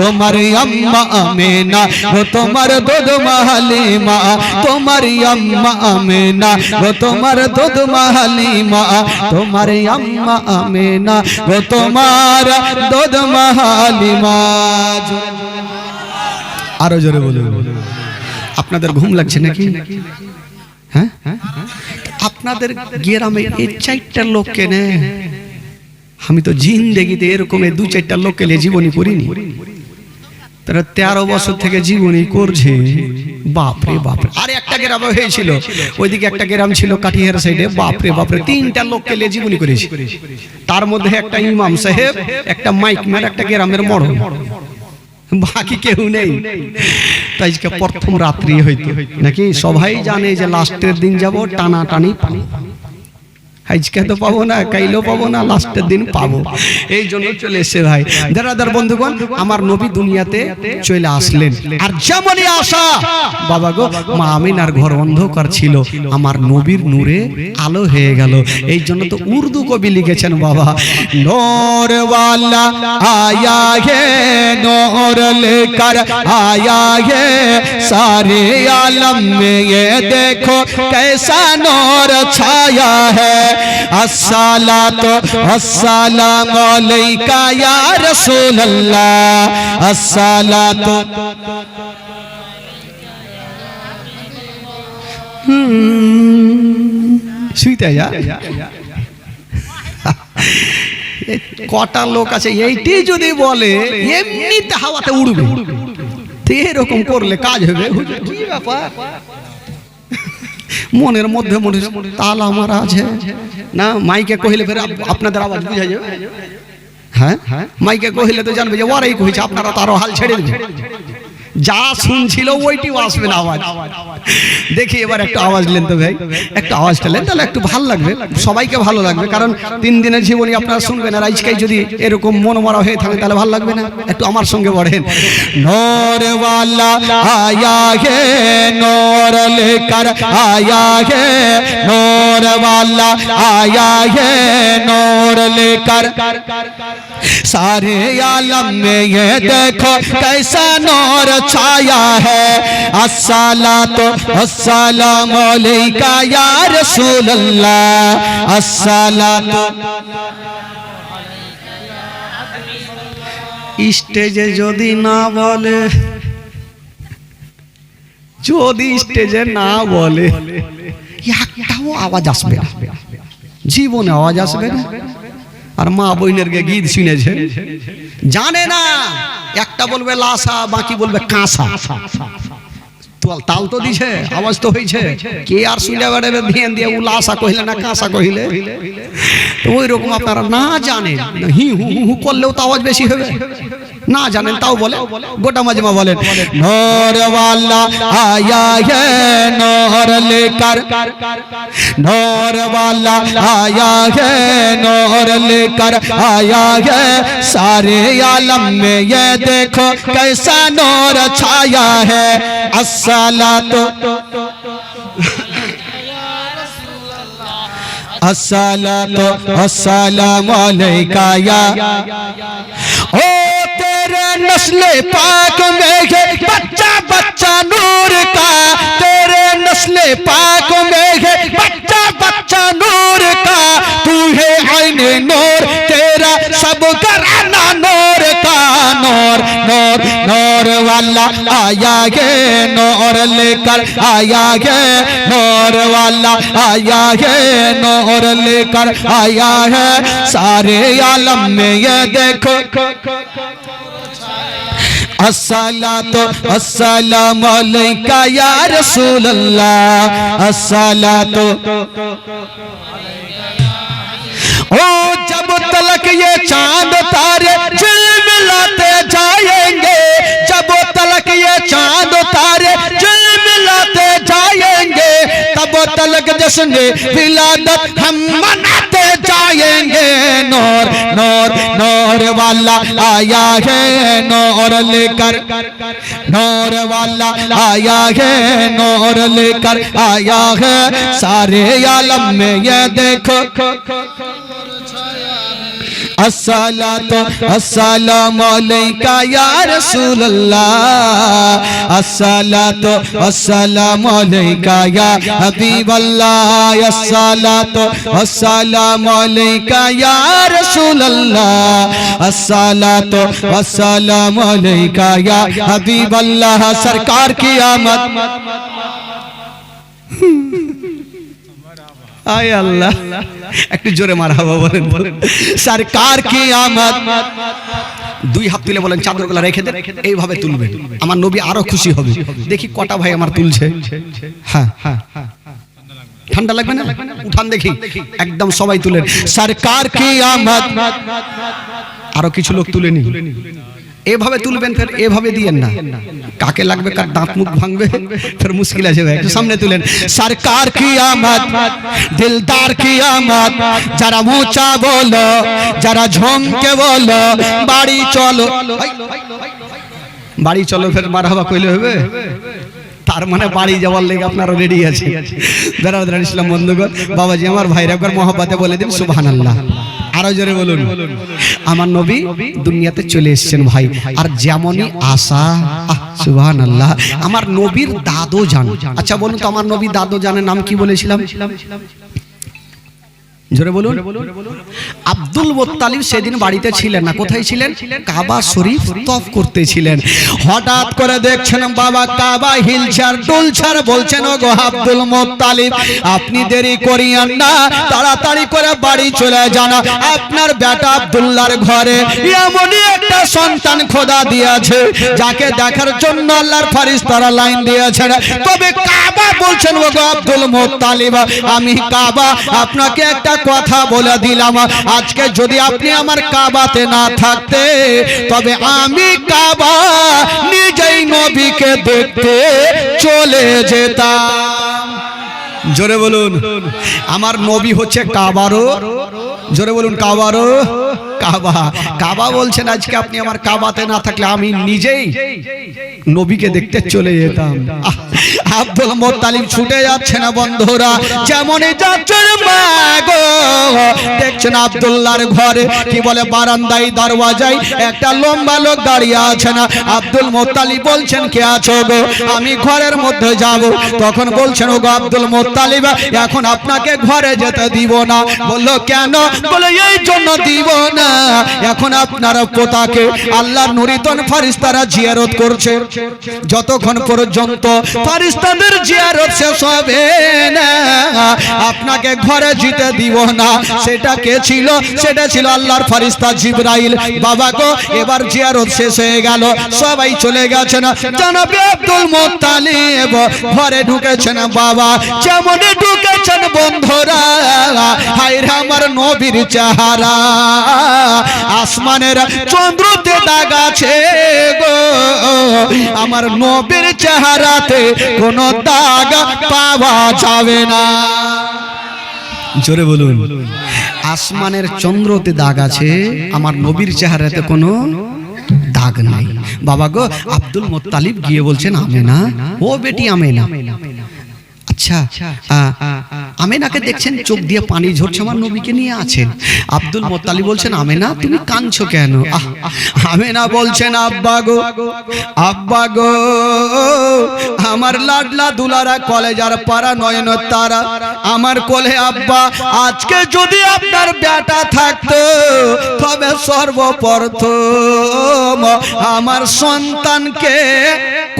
তোমার আম্মা আমিনা ও তোমার দুধ হালিমা তোমার আম্মা আমিনা ও তোমার দুধ হালিমা তোমার আম্মা আমিনা ও তোমার দুধ হালিমা আরো জোরে বলুন আপনাদের ঘুম লাগছে নাকি হ্যাঁ আপনাদের গ্রামে এই 4টা লোক কেনে আমি তো জিন্দেগিতে এরকম 2-4টা লোককে নিয়ে জীবনী করিনি তারা 13 বছর থেকে জীবনী করছে বাপরে বাপরে আর একটা গ্রামে হয়েছিল ওইদিকে একটা গ্রাম ছিল কাটিহার সাইডে বাপরে বাপরে 3টা লোককে নিয়ে জীবনী করেছে তার মধ্যে একটা ইমাম সাহেব একটা মাইক ম্যান একটা গ্রামের মড় বাকি কেউ নেই তাই আজকে প্রথম রাত্রি হইতো নাকি সবাই জানে যে লাস্টের দিন যাব টানা টানি আজকে তো পাবো না কাইলেও পাবো না লাস্টের দিন পাবো এই জন্য চলে এসে ভাই দাদার বন্ধুগণ আমার নবী দুনিয়াতে চলে আসলেন আর যেমনই আসা বাবা গো মা আমিনার ঘর অন্ধকার ছিল আমার নবীর নূরে আলো হয়ে গেল এই জন্য তো উর্দু কবি লিখেছেন বাবা নূর ওয়ালা আয়া হে নূর লেकर आया है सारे आलम में ये देखो कैसा नूर छाया है अस्सलातु अस्सलामु अलैका या रसूल अल्लाह अस्सलातु শুইতে যা কটা লোক আছে এইটি যদি বলে এমনিতে হাওয়াতে উড়বে এরকম করলে কাজ হবে কি ব্যাপার মনের মধ্যে মনে তাল আমার আছে না মাইকে কহিলে ফের আপনাদের আওয়াজ বুঝা যাবে হ্যাঁ মাইকে কহিলে তো জানবে যে ওরাই কইছে আপনারা তো আরো হাল ছেড়ে দিবেন যা শুনছিল ওইটিও আসবে না আওয়াজ। দেখি এবার একটু আওয়াজ নেন তো ভাই, একটু আওয়াজটা নেন, তাহলে একটু ভালো লাগবে, সবাইকে ভালো লাগবে। কারণ 3 দিনের জীবনী আপনারা শুনবেন, আর আজকে যদি এরকম মনমরা হয়ে থাকে তাহলে ভালো লাগবে না। একটু আমার সঙ্গে পড়েন। নূর ওয়ালা আয়া হে নূর লেकर आया है, नूर वाला आया है नूर लेकर, सारे आलम में ये देखो कैसा नूर छाया है। अस्सलातु वस्सलामु अलैका या रसूल अल्लाह, अस्सलातु। स्टेजे যদি না বলে, যদি স্টেজে না বলে একটাও আওয়াজ আসবে না, জীবনে আওয়াজ আসবে না। আর মা বইনের গীত শুনেছে, জানে না একটা বলবে লাসা, বাকি বলবে কাঁসা। তাল তো দিছে, আওয়াজ তো হয়েছে, কে আর শুনে বেড়াবে ধ্যান দিয়ে ও লাসা কহিলে না কাঁসা কহিলে। তো ওই রকম আপনারা না জানেন, হি হু হু করলেও তো আওয়াজ বেশি হবে। না জানেন তাও বলে, গোটা মাজমা বলেন নূর ওয়ালা আয়া হে নূর লেकर, नूर वाला आया है नूर लेकर आया है, सारे आलम में ये देखो कैसा नूर छाया है। अस्सलातु अस्सलातु वस्सलामु अलैका या, ओ तेरे नस्ल पाक में है बच्चा बच्चा नूर का, तेरे नस्ल पाक में है बच्चा बच्चा नूर का, तू है आईने नूर तेरा सब घराना नूर का। नूर नूर नूर वाला आया है नूर लेकर आया है, नूर वाला आया है नूर लेकर आया है, सारे आलम में ये देखो। अस्सलातु वस्सलामु अलैका या रसूल अल्लाह, अस्सलातु। ओ जब तलक ये चांद तारे झिलमिलाते जाएंगे, जब तलक ये चांद तारे झिलमिलाते जाएंगे, तब तलक जश्न विलादत हम मनाते जाएंगे। नूर नूर नूर वाला आया है नूर लेकर, नूर वाला आया है नूर लेकर आया है, सारे आलम में ये देखो। अस्सलातु वस्सलामु अलैका या रसूल अल्लाह, अस्सलातु वस्सलामु अलैका या हबीब अल्लाह, अस्सलातु वस्सलामु अलैका या रसूल अल्लाह, अस्सलातु वस्सलामु अलैका या हबीब अल्लाह। सरकार की आमद, आय अल्लाह, একটু জোরে মারহাবা বলেন, বলেন সরকার কি আমদ। দুই হাত তুলে বলেন চাদর গলা রেখে দেন, এইভাবে তুলবেন, আমার নবী আরো খুশি হবে। দেখি কটা ভাই আমার তুলছে। হ্যাঁ হ্যাঁ, ঠান্ডা লাগবে না, উঠান দেখি, একদম সবাই তুলেন সরকার কি আমদ। আরো কিছু লোক তুলেনি, এভাবে তুলবেন, ফের এভাবে দিয়েন না, কাকে লাগবে কার দাঁত মুখ ভাঙবে, ফের মুশকিল আছে ভাই। একটু সামনে তুলেন সরকার কি আমদ, দিলদার কি আমদ, যারা উঁচা বলো, যারা ঝমকে বলো, বাড়ি চলো, বাড়ি চলো, ফের মারহাবা কইলে হবে। তার মানে বাড়ি যাওয়ার লেগে আপনারা রেডি আছে। বেরাদার ইসলাম বন্ধুগণ, বাবাজি আমার ভাইরা একবার মহব্বতে বলে দিন সুবহানাল্লাহ। আরো জোরে বলুন, আমার নবী দুনিয়াতে চলে এসেছেন ভাই, আর যেমনই আশা, সুবহানাল্লাহ। আমার নবীর দাদু জান, আচ্ছা বলুন তো আমার নবী দাদু জানের নাম কি বলেছিলাম? জোরে বলুন। আব্দুল মুত্তালিব সেদিন বাড়িতে ছিলেন না, কোথায় ছিলেন? কাবা শরীফ তওয়াফ করতেছিলেন। হঠাৎ করে দেখছেন বাবা কাবা হিলছার টুলছার, বলছেন ওগো আব্দুল মুত্তালিব আপনি দেরি করিয়েন না, তাড়াতাড়ি করে বাড়ি চলে যান, আপনার বেটা আব্দুল্লাহর ঘরে এমনই একটা সন্তান খোদা দিয়েছে যাকে দেখার জন্য আল্লাহর ফেরেশতারা লাইন দিয়েছেন। তবে কাবা বলছেন ওগো আব্দুল মুত্তালিব আমি কাবা আপনাকে একটা কথা বলে দিলাম, আজকে যদি আপনি আমার কাবাতে না থাকতে তবে আমি কাবা নিজেই নবীকে দেখতে চলে যেতাম। জোরে বলুন, আমার নবী হচ্ছে কাবারও, জোরে বলুন কাবারও কাবা। কাবা বলছেন আজকে আপনি আমার কাবাতে না থাকলে আমি নিজেই নবীকে দেখতে চলে যেতাম। আব্দুল মুত্তালিব ছুটে যাচ্ছে না বন্ধুরা, যেমনই যাচ্ছেন মাগো দেখছেন আব্দুল্লাহর ঘরে কি বলে বারান্দায় দরওয়াজায় একটা লম্বা লোক দাঁড়িয়ে আছে না। আব্দুল মুত্তালিব বলছেন কে আছো গো? আমি ঘরের মধ্যে যাব। তখন বলছেন ও গো আব্দুল মুত্তালিব, এখন আপনাকে ঘরে যেতে দিব না। বললো কেন? বলে এই জন্য দিব না, এখন আপনার পোতাকে আল্লাহর নুরিতন ফারিস্তারা জিয়ারত করছে, যতক্ষণ পর্যন্ত ফারিস্তাদের জিয়ারত শেষ হবে না আপনাকে ঘরে যেতে দিব না। সেটা কে ছিল? সেটা ছিল আল্লাহর ফারিস্তা জিবরাইল। বাবা গো এবার জিয়ারত শেষ হয়ে গেল, সবাই চলে গেছেন, জনাবে আব্দুল মুত্তালিব ঘরে ঢুকেছেন। বাবা যেমন ঢুকেছেন বন্ধুরা, হায়রে আমার নবীর চেহারা আসমানের চন্দ্রতে দাগ আছে গো, আমার নবীর চেহারাতে কোনো দাগ পাওয়া যাবে না। জোরে বলুন, আসমানের চন্দ্রতে দাগ আছে, আমার নবীর চেহারাতে কোনো দাগ নাই। বাবা গো আব্দুল মুত্তালিব গিয়ে বলছেন আমেনা, ও বেটি আমেনা। আচ্ছা আমেনাকে দেখছেন চোখ দিয়ে পানি ঝরছে, আমার নবীকে নিয়ে আছেন। আব্দুল মুত্তালিব বলছেন আমেনা তুমি কাঁদছো কেন? আমেনা বলছেন আব্বা গো, আব্বা গো আমার লাডলা দুলারা কলেজার পাড়া নয়ন তারা আমার কোলে। আব্বা আজকে যদি আপনার বেটা থাকতো তবে সর্বপ্রথম আমার সন্তানকে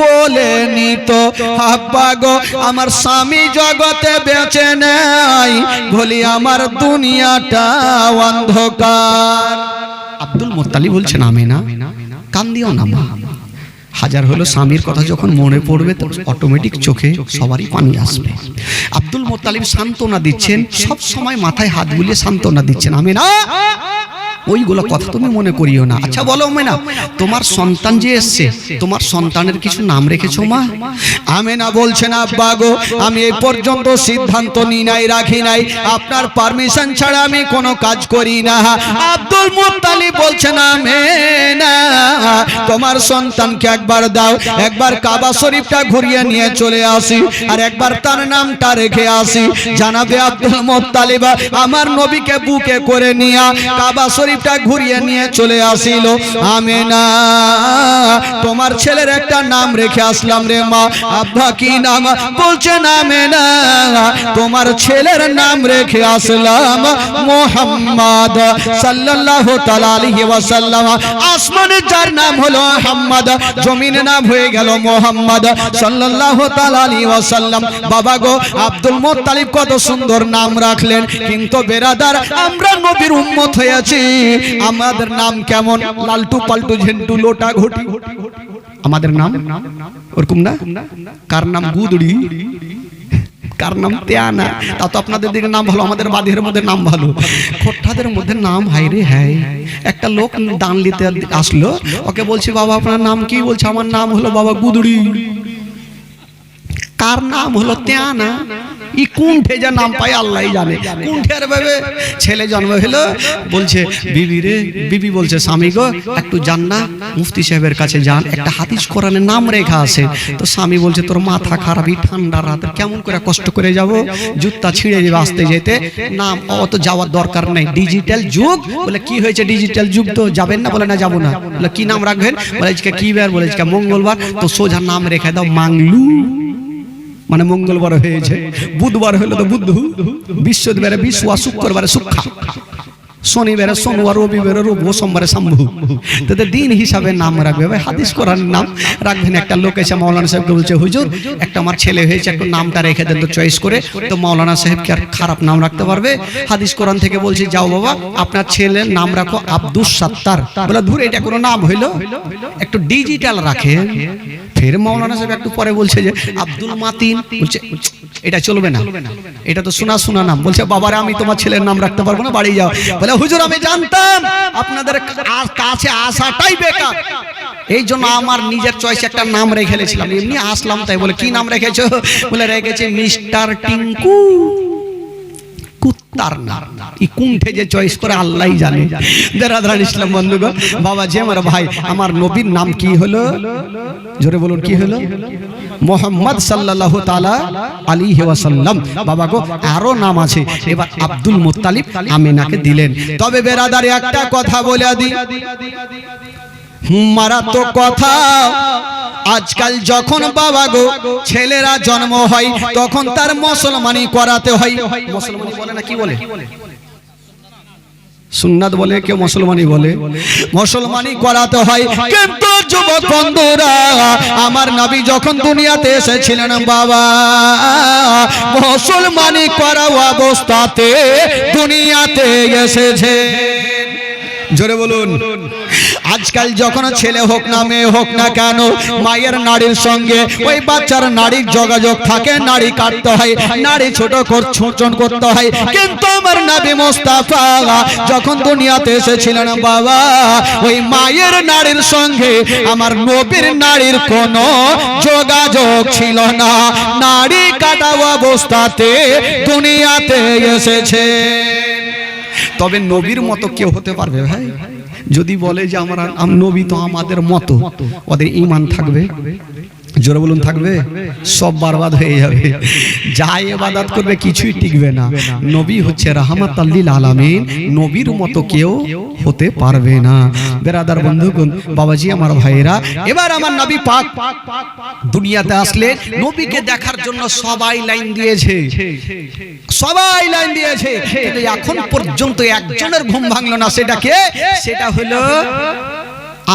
কোলে নিত। আব্বা গো আমার স্বামী জগতে বেঁচে নাই, বলি আমার দুনিয়াটা অন্ধকার। আব্দুল মুত্তালিব বলছেন আমেনা কান্দিও না মা, হাজার হলো স্বামীর কথা যখন মনে পড়বে তো অটোমেটিক চোখে সবারই পানি আসবে। আব্দুল মুত্তালিব সান্ত্বনা দিচ্ছেন, সব সময় মাথায় হাত বুলিয়ে সান্ত্বনা দিচ্ছেন, আমেনা ওইগুলো কথা তুমি মনে করিও না। আচ্ছা বলো আমেনা তোমার সন্তান যে এসছে, তোমার সন্তানের কিছু নাম রেখেছো মা? আমেনা বলছেন আব্বা গো আমি এই পর্যন্ত সিদ্ধান্ত নিই নাই, রাখি নাই, আপনার পারমিশন ছাড়া আমি কোনো কাজ করি না। আব্দুল মুত্তালিব বলছেন আমেনা তোমার সন্তানকে একবার দাও, একবার কাবা শরীফটা ঘুরিয়ে নিয়ে চলে আসি, আর একবার তার নামটা রেখে আসি। জানাবে আব্দুল মুত্তালিব আমার নবীকে বুকে করে নিয়ে কাবা শরীফটা ঘুরিয়ে নিয়ে চলে আসিল। আমেনা তোমার ছেলের একটা নাম রেখে আসলাম রে মা। আব্বা কি নাম? বলছেন আমেনা তোমার ছেলের নাম রেখে আসলাম মুহাম্মদ সাল্লাল্লাহু তাআলা আলাইহি ওয়াসাল্লাম। আসমানে যার নাম হলো মুহাম্মদ, জমিনে নাম হয়ে গেল মুহাম্মদ সাল্লাল্লাহু তাআলা আলাইহি ওয়াসাল্লাম। বাবা গো আব্দুল মুত্তালিব কত সুন্দর নাম রাখলেন, কিন্তু বেরাদার আমরা নবীর উম্মত হয়েছি, আমাদের নাম কেমন? লালটু পাল্টু ঝেন্টু লোটা ঘটি, আমাদের নাম ওরকম না। কার নাম গুদড়ি, কার নাম তেয়ানা। তা তো আপনাদের দিকে নাম ভালো, আমাদের বাদের মধ্যে নাম ভালো, খোট্টাদের মধ্যে নাম হাই রে হাই। একটা লোক দান নিতে আসলো, ওকে বলছি বাবা আপনার নাম কি? বলছে আমার নাম হলো বাবা গুদড়ি। কার নাম হলো তেয়ানা। ই কোন ঠেজা নাম পায় আল্লাহ জানে। কোন ঠের ভাবে ছেলে জন্ম হলো, বলছে বিবি রে, বিবি বলছে স্বামী গো একটু যান না মুফতি সাহেবের কাছে যান, একটা হাদিস কোরআনের নাম রেখা আছে। তো স্বামী বলছে তোর মাথা খারাপ, এই ঠান্ডা রাতে কেমন করে কষ্ট করে যাব, জুতা ছিঁড়ে যাবে আসতে যেতে, নাম অত যাওয়ার দরকার নেই, ডিজিটাল যুগ। বলে কি হয়েছে ডিজিটাল যুগ তো যাবেন না? বলে না যাবো না। বলে কি নাম রাখবেন? বলে আজকে কি বার? বলে আজকে মঙ্গলবার। তো সোজা নাম রেখে দাও মাংলু, মানে মঙ্গলবার হয়েছে, বুধবার হলো তো বুদ্ধ, বৃহস্পতিবারে বিশ্ব, শুক্রবারে সুক্ষা, শনিবারে সোনু, আর রবিবারে রবু, সোমবারে শম্ভু। তাদের দিন হিসাবে নাম রাখবে। ভাই হাদিস কোরআন নাম রাখবেন। একটা লোক এসে মাওলানা সাহেবকে বলছে হুজুর একটা আমার ছেলে হয়েছে, একটু নামটা রেখে দেন তো চয়েস করে। তো মাওলানা সাহেব কি আর খারাপ নাম রাখতে পারবে? হাদিস কোরআন থেকে বলছি যাও বাবা আপনার ছেলের নাম রাখো আব্দুস সাত্তার। বলে ধুর এটা কোনো নাম হইলো, একটু ডিজিটাল রাখে, ফের মাওলানা সাহেব একটু পরে বলছে যে আব্দুল মাতিন, বলছে এটা চলবে না, এটা তো শোনা শোনা নাম। বলছে বাবারে আমি তোমার ছেলের নাম রাখতে পারবো না, বাড়ি যাও। বলে হুজুর আমি জানতাম আপনাদের কাছে আসাটাই বেকার, এই জন্য আমার নিজের চয়েস একটা নাম রেখে ফেলেছিলাম, এমনি আসলাম তাই। বলে কি নাম রেখেছো? বলে রেখেছে মিস্টার টিঙ্কু। কুত্তার নাম, এই কুণ্ঠে যে চয়েস করে আল্লাহই জানে। বেরাদারান ইসলাম বন্ধুগণ, বাবা জি আমার ভাই, আমার নবীর নাম কি হলো? জোরে বলুন কি হলো? মোহাম্মদ সাল্লাল্লাহু তাআলা আলাইহি ওয়াসাল্লাম। বাবা গো আরো নাম আছে। এবার আব্দুল মুত্তালিব আমিনাকে দিলেন। তবে বেরাদার একটা কথা বলে দিই, মারাত্মক কথা, আজকাল যখন বাবা গো ছেলেরা জন্ম হয় তখন তার মুসলমানি করাতে হয়। মুসলমানি বলে না কি বলে? সুন্নাত বলে, কেউ মুসলমানি বলে। মুসলমানি করাতে হয়। কিন্তু যুবক বন্ধুরা, আমার নবী যখন দুনিয়াতে এসেছিলেন বাবা, মুসলমানি করা অবস্থাতে দুনিয়াতে এসেছে। জোরে বলুন। আজকাল যখন ছেলে হোক না মেয়ে হোক না কেন, মায়ের নারীর সঙ্গে ওই বাচ্চার নারীর যোগাযোগ থাকে, নারী কাটতে হয়, নারী ছোট ছোটন করতে হয়। কিন্তু আমার নবী মুস্তাফা যখন দুনিয়াতে এসেছিলেন বাবা, ওই মায়ের নারীর সঙ্গে আমার নবীর নারীর কোনো যোগাযোগ ছিল না, নারী কাটা অবস্থাতে দুনিয়াতে এসেছে। তবে নবীর মতো কেউ হতে পারবে ভাই? যদি বলে যে আমরা নবী তো আমাদের মতো, ওদের ঈমান থাকবে? জোরে বলুন থাকবে? সব বরবাদ হয়ে যাবে, যা ইবাদত করবে কিছুই টিকবে না। নবী হচ্ছে রাহমাতাল লিল আলামিন, নবীর মতো কেউ হতে পারবে না। বেরাদার বন্ধুগণ, বাবাজি আমার ভাইরা, এবার আমার নবী পাক দুনিয়াতে আসলে নবীকে দেখার জন্য সবাই লাইন দিয়েছে, সবাই লাইন দিয়েছে, কিন্তু এখন পর্যন্ত একজনের ঘুম ভাঙলো না। সেটা কে? সেটা হলো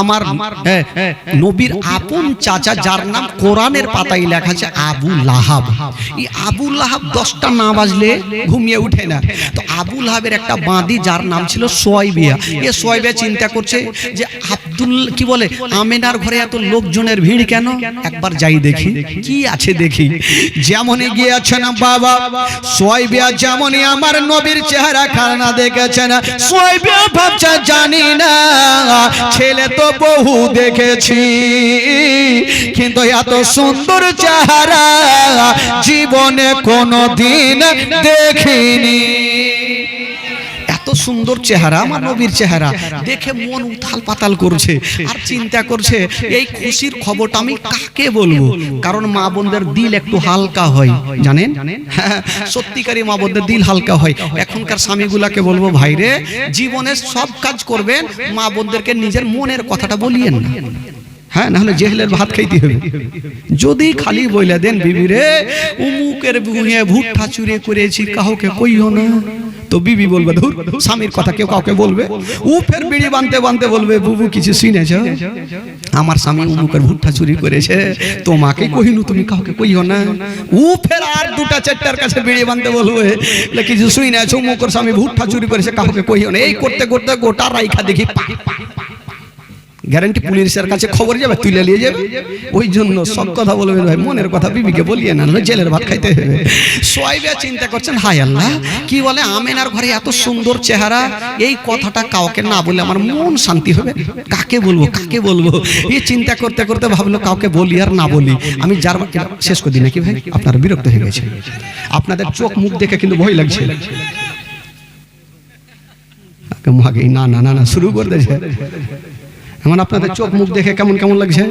আমার নবীর আপন চাচা, যার নাম কোরআনের পাতায় লেখা আছে আবু লাহাব। এই আবু লাহাব 10টা না বাজলে ঘুমিয়ে উঠে না। তো আবু লাহাবের একটা বাঁদি যার নাম ছিল সোয়াইবিয়া। এ সোয়াইবিয়া চিন্তা করছে যে আব্দুল কি বলে আমেনার ঘরে এত লোকজনের ভিড় কেন, একবার যাই দেখি কি আছে দেখি। যেমনই গিয়েছেন বাবা সোয়াইবিয়া, যেমনই আমার নবীর চেহারা খানা দেখেছেন, সোয়াইবিয়া ভাবছে জানি না ছেলে তো বহু দেখেছি, কিন্তু এত সুন্দর চেহারা জীবনে কোনোদিন দেখিনি। এত সুন্দর চেহারা, আমার নবীর চেহারা দেখে মন উথাল পাতাল করছে, আর চিন্তা করছে এই খুশির খবরটা আমি কাকে বলবো। কারণ মা বোনদের দিল একটু হালকা হয়, জানেন? হ্যাঁ, সত্যিকারই মা বোনদের দিল হালকা হয়। এখনকার স্বামীগুলাকে বলবো, ভাইরে জীবনে সব কাজ করবেন, মা বোনদেরকে নিজের মনের কথাটা বলিয়েন না। হ্যাঁ, নাহলে জেহেলের ভাত খাইতে হবে। যদি খালি বইলা দেন বিবিরে উমুকের বুহে ভুট্টা চুরে করেছি, কাউকে কইও না, তো বিবি বলবে ধুর, স্বামীর কথা কেউ কাউকে বলবে। ও ফের বিড়ি বানতে বানতে বলবে, বুবু কিছু শুনেছ, আমার স্বামী উমুকের ভুট্টা চুরি করেছে, তোমাকে কহিনু, তুমি কাউকে কইও না। ও ফের আর 2টা 4টার কাছে বিড়ি বানতে বলবে, কিছু শুনেছ উমুকের স্বামী ভুট্টা চুরি করেছে, কাউকে কইও না। এই করতে করতে গোটা রাইখা দেখি গ্যারান্টি পুলিশের কাছে খবর যাবে, তুলে নিয়ে যাবে। ওই জন্য সব কথা বলবেন ভাই, মনের কথা বিবিকে বলিয়ে না, জেলের ভাত খাইতে হবে। সোয়াইবিয়া চিন্তা করছেন, হায় আল্লাহ, কি বলে আমেনার ঘরে এত সুন্দর চেহারা, এই কথাটা কাউকে না বলে আমার মন শান্তি হবে, কাকে বলবো কাকে বলবো। এই চিন্তা করতে করতে ভাবলো কাউকে বলি আর না বলি, আমি যার শেষ করে দিই নাকি ভাই? আপনারা বিরক্ত হয়ে গেছে, আপনাদের চোখ মুখ দেখে কিন্তু ভয় লাগছে। না না না না শুরু করে দিয়েছে। এখন আপনাদের চোখ মুখ দেখে কেমন কেমন লাগছে?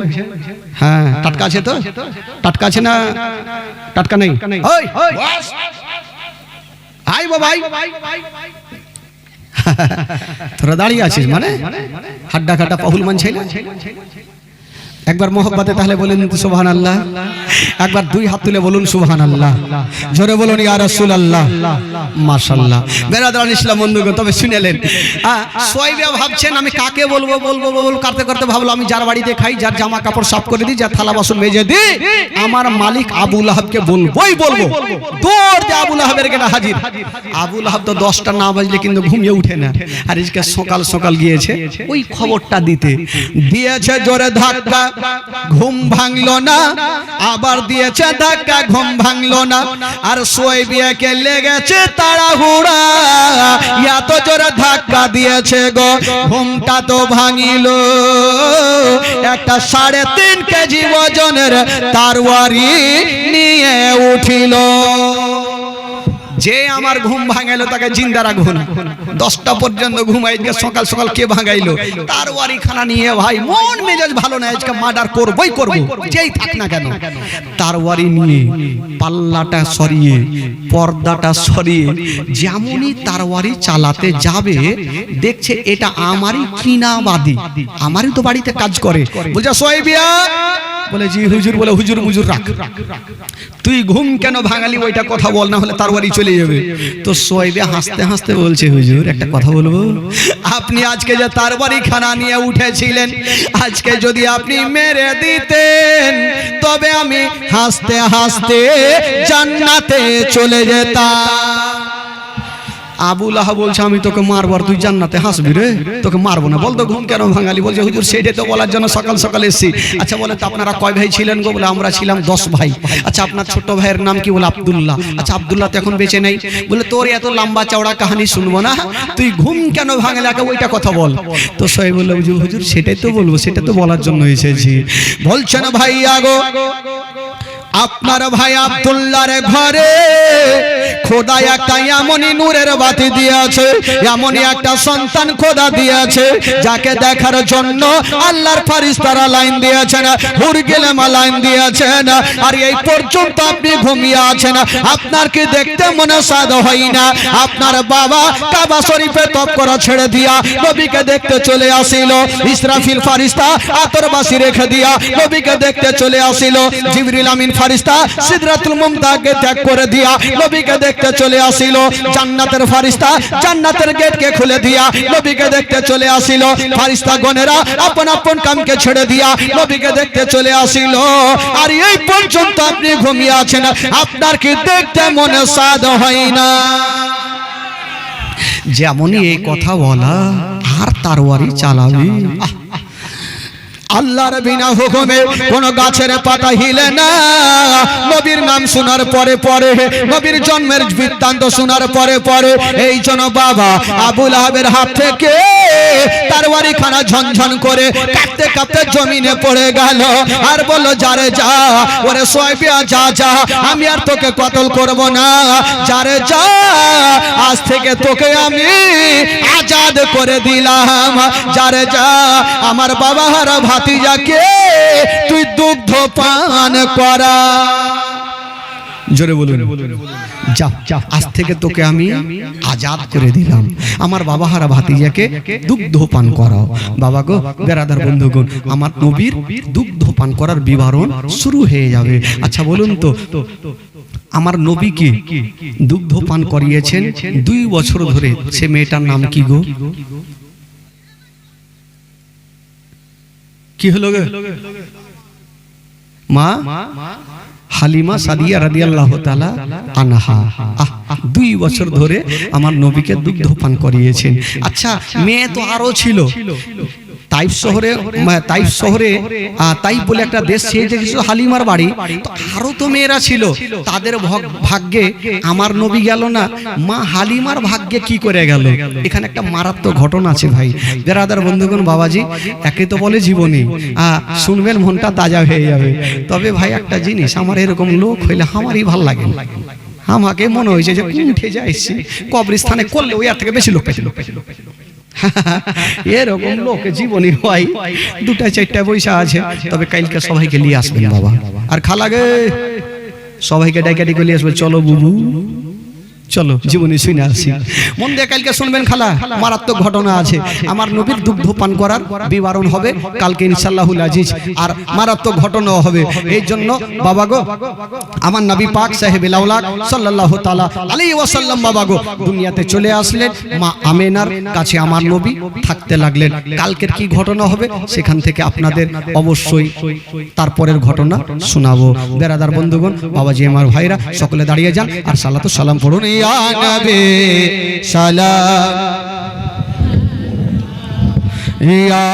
হ্যাঁ, টাটকা আছে তো? টাটকা আছে না টাটকা নেই? তোরা দাঁড়িয়ে আছিস মানে হাড্ডা খাটা পাহুল মান ছেলে। একবার মোহব্বতে তাহলে বলেন সুবহানাল্লাহ, একবার 2 হাত তুলে বলুন সুবহানাল্লাহ, জোরে বলুন ইয়া রাসূলুল্লাহ, মাশাআল্লাহ। বেরাদারান ইসলাম বন্ধুগণ, তবে শুনেলেন সোয়াইবিয়া ভাবছেন আমি কাকে বলবো বলবো বলবো করতে করতে ভাবলো আমি যার বাড়িতে খাই, যার জামা কাপড় সাফ করে দিই, যার থালা বাসন মেজে দিই, আমার মালিক আবু লাহাবকে বলবোই বলবো। দৌড় দিয়ে আবু লাহাবের কাছে হাজির। আবু লাহাব তো 10টা না বাজলে কিন্তু ঘুমিয়ে উঠে না, আর আজকে সকাল সকাল গিয়েছে ওই খবরটা দিতে। দিয়েছে জোরে ধাক্কা, ঘুম ভাঙলো না, আবার দিয়েছে ধাক্কা, ঘুম ভাঙলো না। আর সোয়েবিয়াকে লেগেছে তাড়াহুড়া, এত জোরে ধাক্কা দিয়েছে গো, ঘুমটা তো ভাঙিল। একটা 3.5 কেজি ওজনের তরবারি নিয়ে উঠিল। যে আমার ঘুম ভাঙাইলো তাকে জিন্দা রাখবো না। 10টা পর্যন্ত ঘুমাই, সকাল সকাল কে ভাঙাইলো? তরবারি খানা নিয়ে ভাই মন মেজাজ ভালো না, আজকে মার্ডার করবই করবো, যেই থাক না কেন। তরবারি নিয়ে পাল্লাটা সরিয়ে, পর্দাটা সরিয়ে যেমনই তরবারি চালাতে যাবে, দেখছে এটা আমারই কিনাবাদী, আমারই তো বাড়িতে কাজ করে। বলছে সোয়েবিয়া, বলে জি হুজুর। বলে হুজুর মুজুর রাখ, তুই ঘুম কেন ভাঙালি ওইটা কথা বল, না হলে তরবারি চলে যাবে। তো সোয়েবিয়া হাসতে হাসতে বলছে হুজুর একটা কথা বলবো, আপনি আজকে যে তরবারি খানা নিয়ে উঠেছিলেন, আজকে যদি আপনি মেরে দিতেন তবে আমি হাসতে হাসতে জান্নাতে চলে যেতাম। আবু লাহাব বলছে আমি তোকে মারবো আর তুই জান্নাতে হাসবি রে, তোকে মারবো না। বলতো ঘুম কেন ভাঙালি? বলছে হুজুর সেটাই তো বলার জন্য সকাল সকাল এসেছি। আচ্ছা বলে তো আপনারা কয় ভাই ছিলেন গো? বলে আমরা ছিলাম 10 ভাই। আচ্ছা আপনার ছোট ভাইয়ের নাম কি? বলে আব্দুল্লাহ। আচ্ছা আব্দুল্লাহ তো এখন বেঁচে নেই। বলে তোর এত লম্বা চওড়া কাহিনী শুনবো না, তুই ঘুম কেন ভাঙালি আগে ওইটা কথা বল। তো সোহেব বলল হুজুর সেটাই তো বলবো, সেটা তো বলার জন্য এসেছি। বলছেন ভাই আগো, আপনার ভাই আব্দুল্লাহর ঘরে খোদা একটা এমনই নূরের বাতি দিয়েছে, এমনই একটা সন্তান খোদা দিয়েছে, যাকে দেখার জন্য আল্লাহর ফেরেশতারা লাইন দিয়েছেন, হুর গেলেমা লাইন দিয়েছেন। আর এই পর্যন্ত আপনি ঘুমিয়ে আছেন, আপনার কি দেখতে মনে সাদ হয় না? আপনার বাবা কাবা শরীফে তপ করা ছেড়ে দিয়া নবীকে দেখতে চলে আসিল, ইসরাফিল ফেরেশতা আতরবাসী রেখে দিয়া নবীকে দেখতে চলে আসিল, জিবরিল আমিন ফেরেশতা সিদরাতুল মুনতাহাকে ত্যাগ করে দিয়া নবীকে দেখতে চলে আসিল, জান্নাতের ফেরেশতা জান্নাতের গেটকে খুলে দিয়া নবীকে দেখতে চলে আসিল, ফেরেশতা গণেরা আপন আপন কামকে ছেড়ে দিয়া নবীকে দেখতে চলে আসিল। আর এই পর্যন্ত আপনি ঘুমিয়ে আছেন, আপনার কি দেখতে মনে সাদ হয় না? যেমনই এই কথা বলা আর তরবারি চালাবি, আল্লাহর বিনা হুকুমে কোন গাছের পাতা হিলে না। নবীর নাম শোনার পরে পরে, নবীর জন্মের বৃত্তান্ত শোনার পরে পরে এই জন্য বাবা আবু লাহাবের হাত থেকে তরবারি খানা ঝনঝন করে কাঁপতে কাঁপতে জমিনে পড়ে গেল। আর বলল যারে যা, ওরে সোয়েবিয়া যা যা, আমি আর তোকে কতল করব না, যারে যা, আজ থেকে তোকে আমি আজাদ করে দিলাম। যারে যা, আমার বাবা হারা ভাতিজাকে তুই দুগ্ধ পান করা। জোরে বলুন, যা যা, আজ থেকে তোকে আমি আজাদ করে দিলাম, আমার বাবা হারা ভাতিজাকে দুগ্ধ পান করাও। বাবা গো, বেরাদার বন্ধুগণ, আমার নবীর দুগ্ধ পান করার বিবরণ শুরু হয়ে যাবে। আচ্ছা বলুন তো, আমার নবীকে দুগ্ধ পান করিয়েছেন 2 বছর ধরে, সে মেয়েটার নাম কি গো? কি হলো গে? মা হালিমা সাদিয়া রাদিয়াল্লাহু তাআলা আনহা 2 বছর ধরে আমার নবীকে দুগ্ধ পান করিয়েছেন। আচ্ছা মেয়ে তো আরো ছিল, তাইফ শহরে তাইফ বলে একটা দেশ, সেই যে হালিমার বাড়ি, তো আরো তো মেয়েরা ছিল, তাদের ভাগ্যে আমার নবী গেল না, মা হালিমার ভাগ্যে কি করে গেল? এখানে একটা মারাত্মক ঘটনা আছে ভাই, বেরাদার বন্ধুগণ, বাবাজি, একে তো বলে জীবনী, শুনবেন মনটা তাজা হয়ে যাবে। তবে ভাই একটা জিনিস, আমার এরকম লোক হইলে আমারই ভাল লাগে। আমাকে মনে হয়েছে যে উঠে যাইছি কবরস্থানে করলে ওই আর থেকে বেশি লোক পেয়েছিল। এরকম লোক জীবনী হয়, 2টা-4টা পয়সা আছে। তবে কালকে সবাইকে নিয়ে আসবেন বাবা, আর খালাগে সবাইকে ডাইকাটি করে আসবে, চলো বুবু চলো জীবনী শুনে আসি। মন দিয়ে কালকে শুনবেন খালা, মারাত্মক ঘটনা আছে। আমার নবীর দুগ্ধ পান করার বিবরণ হবে কালকে ইনশাআল্লাহুল আজিজ, আর মারাত্মক ঘটনাও হবে। এই জন্য বাবা গো, আমার নবী পাক সাহেবে লাউলাক সাল্লাল্লাহু তাআলা আলাইহি ওয়াসাল্লাম বাবা গো দুনিয়াতে চলে আসলেন, মা আমেনার কাছে আমার নবী থাকতে লাগলেন। কালকের কি ঘটনা হবে সেখান থেকে আপনাদের অবশ্যই তারপরের ঘটনা শোনাবো। বেরাদার বন্ধুগণ, বাবাজি, আমার ভাইরা, সকলে দাঁড়িয়ে যান আর সালাতু সালাম পড়ুন। ইয়া নবী সালাম, ইয়া